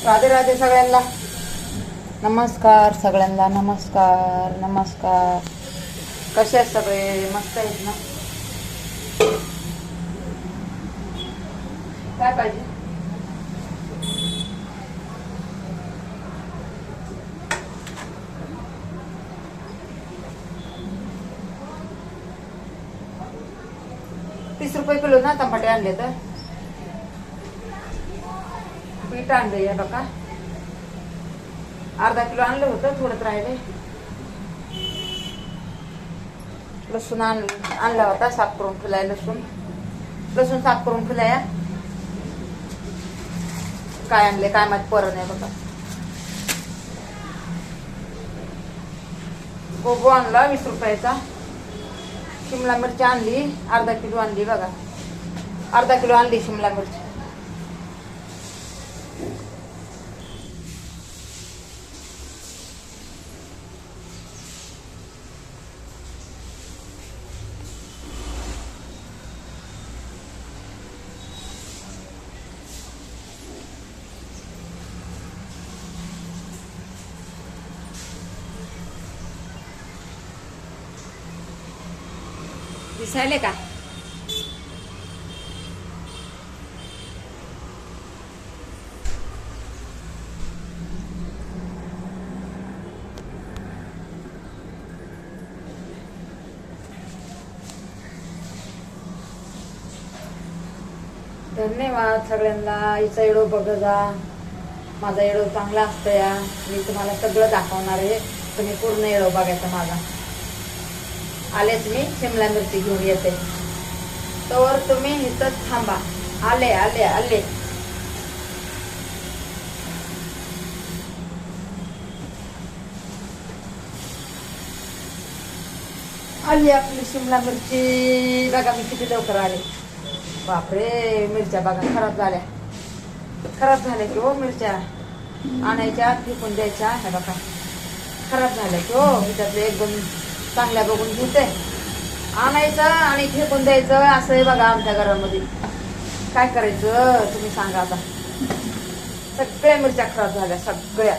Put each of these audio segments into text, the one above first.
राधे राधे सगळ्यांना. नमस्कार सगळ्यांना. नमस्कार नमस्कार. कसे आहेत सगळे? मस्त आहेत ना? काय पाहिजे? ₹30 किलो ना टमाटे आणले. तर पीठ आणलंय बघा. अर्धा किलो आणलं होतं, थोडंच राहिले. लसूण आणला होता, साफ करून ठेवलाय. लसूण साफ करून ठेवलाय. काय आणले काय माहित, परत नाही बघा. गोगो आणला ₹20. शिमला मिरची आणली, अर्धा किलो आणली बघा. अर्धा किलो आणली शिमला मिरची. दिसायले का? धन्यवाद सगळ्यांना. हिचा व्हिडिओ बघा जा. माझा व्हिडिओ चांगला असतो या. मी तुम्हाला सगळं दाखवणार आहे. तुम्ही पूर्ण व्हिडिओ बघायचा माझा. आलेच मी शिमला मिरची घेऊन येते, तर तुम्ही इथंच थांबा. आले आले आले. आली आपली शिमला मिरची बघा. मी किती लवकर आले. बापरे, मिरच्या बघा खराब झाल्या. खराब झाल्या की हो मिरच्या. आणायच्या फेकून द्यायच्या. हे बघा खराब झाल्या की हो. मी त्यातले 1-2 चांगल्या बघून घेते, आणायचं आणि फेकून द्यायचं. असं आहे बघा आमच्या घरामध्ये. काय करायचं तुम्ही सांगा आता. सगळ्या मिरच्या खराब झाल्या, सगळ्या.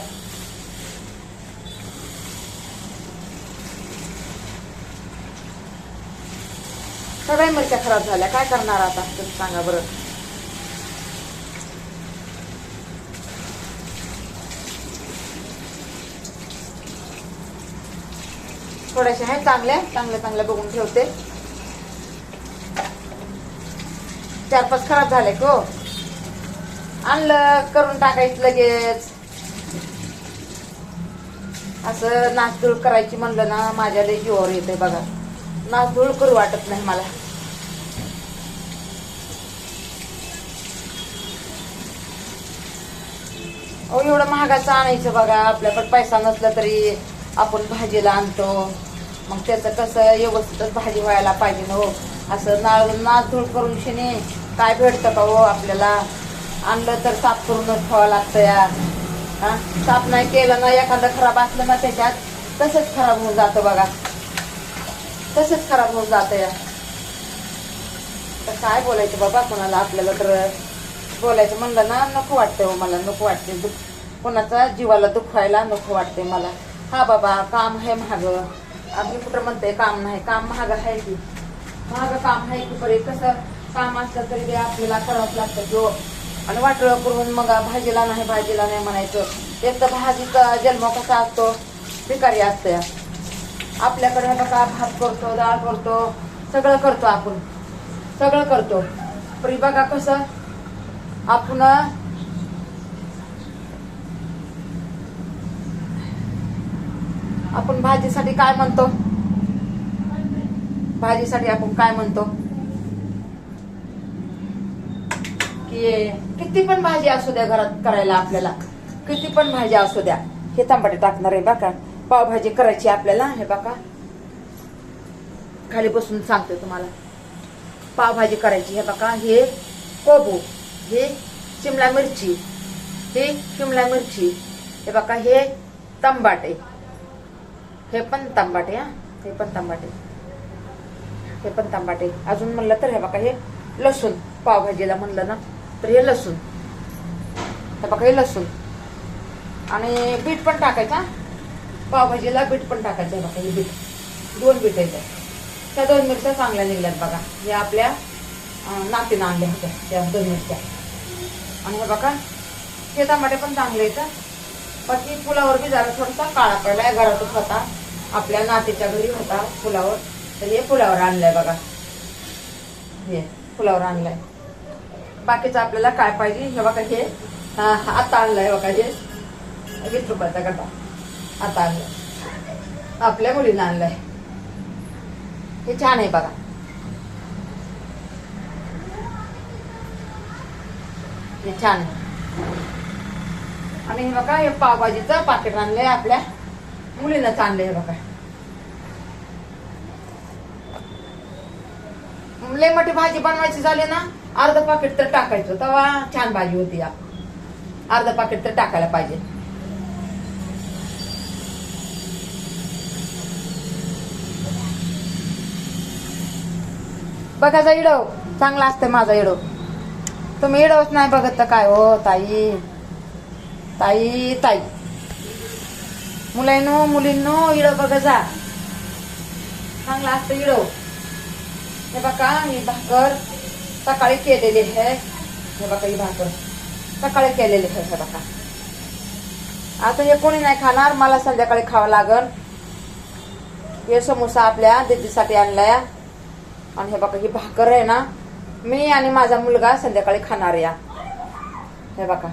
सगळ्या मिरच्या खराब झाल्या. काय करणार आता तुम्ही सांगा बरं. थोड्याशा आहेत चांगल्या बघून ठेवते. 4-5 खराब झाले की हो. आणलं करून टाकायचं लगेच. असं नाचधूळ करायची म्हणलं ना, माझ्या लई जीवावर येते बघा. नाचधूळ करू वाटत नाही मला. अहो एवढं महागाचं आणायचं बघा. आपल्याकडे पैसा नसला तरी आपण भाजीला आणतो. मग त्याचं कसं व्यवस्थितच भाजी व्हायला पाहिजे ना हो. असं नाचधूळ करून शिने काय भेटतं का हो आपल्याला. आणलं तर साफ करूनच ठेवावं लागतं या. साफ नाही केलं ना, एखादं खराब असलं ना त्याच्यात, तसंच खराब होऊन जातं बघा. तसंच खराब होऊन जातं या. तर काय बोलायचं बाबा कोणाला. आपल्याला तर बोलायचं म्हणलं ना नको वाटतं हो. मला नको वाटते. कोणाचा जीवाला दुखवायला नको वाटते मला. हा बाबा काम आहे महाग. आम्ही कुठं म्हणते काम नाही. काम महाग आहे की. महाग काम आहे की. बरे कसं काम असलं तरी ते आपल्याला करावंच लागतं जो. आणि वाटलं करून मग भाजीला नाही म्हणायचं. एक तर भाजीचा जन्म कसा असतो, भिकारी असतं. आपल्याकडे बघा भात करतो, डाळ करतो, सगळं करतो आपण. सगळं करतो. पण बघा कसं आपण भाजीसाठी काय म्हणतो. भाजीसाठी आपण काय म्हणतो की किती पण भाजी असू द्या घरात करायला आपल्याला. किती पण भाजी असू द्या. हे टमाटे टाकणार आहे बघा. पावभाजी करायची आपल्याला. हे बघा खाली बसून सांगते तुम्हाला. पावभाजी करायची. हे बघा हे कोबू, हे शिमला मिरची, हे शिमला मिरची. हे बघा हे टमाटे, हे पण टमाटे. हे पण टमाटे. हे पण टमाटे. अजून म्हणलं तर हे बघा हे लसूण. पावभाजीला म्हणलं ना तर हे लसूण. हे बघा हे लसूण. आणि बीट पण टाकायचा, पावभाजीला बीट पण टाकायचं बघा. हे बीट 2 बीट आहेत, त्या 2 मिरच्या चांगल्या निघल्यात बघा. हे आपल्या नातीनं आणल्या होत्या त्या 2 मिरच्या. आणि हे बघा हे टमाटे पण चांगले येतात. बाकी फुलावर बी जरा थोडासा काळा पडलाय, घरातच होता, आपल्या नातीच्या घरी होता फुलावर, तर हे फुलावर आणलंय बघा. हे फुलावर आणलंय. बाकीचं आपल्याला काय पाहिजे हे बघा. हे आता आणलंय बघा. हे 20 रुपयाचा गड्डा आता आणलाय, आपल्या मुलीनं आणलंय. हे छान आहे बघा. हे छान आहे. आणि हे बघा हे पावभाजीचं पाकिट आणलंय, आपल्या मुलीनंच आणलंय बघा. लय मोठी भाजी बनवायची झाली ना, अर्ध पाकिट तर टाकायचं, तेव्हा छान भाजी होती. या अर्ध पाकिट तर टाकायला पाहिजे. बघायचा इडव चांगला असतं माझा इडव. तुम्ही इडवच नाही बघत तर काय हो ताई. ताई ताई मुलांनो मुलींनो इडव बघा जा, चांगला असतं इडव. हे बघा ही भाकर सकाळी केलेली आहे. हे बघा ही भाकर सकाळी केलेली आहे. हे बघा आता हे कोणी नाही खाणार, मला संध्याकाळी खावं लागल. हे समोसा आपल्या दीदीसाठी आणलाय. आणि हे बघा ही भाकर आहे ना, मी आणि माझा मुलगा संध्याकाळी खाणार या. हे बघा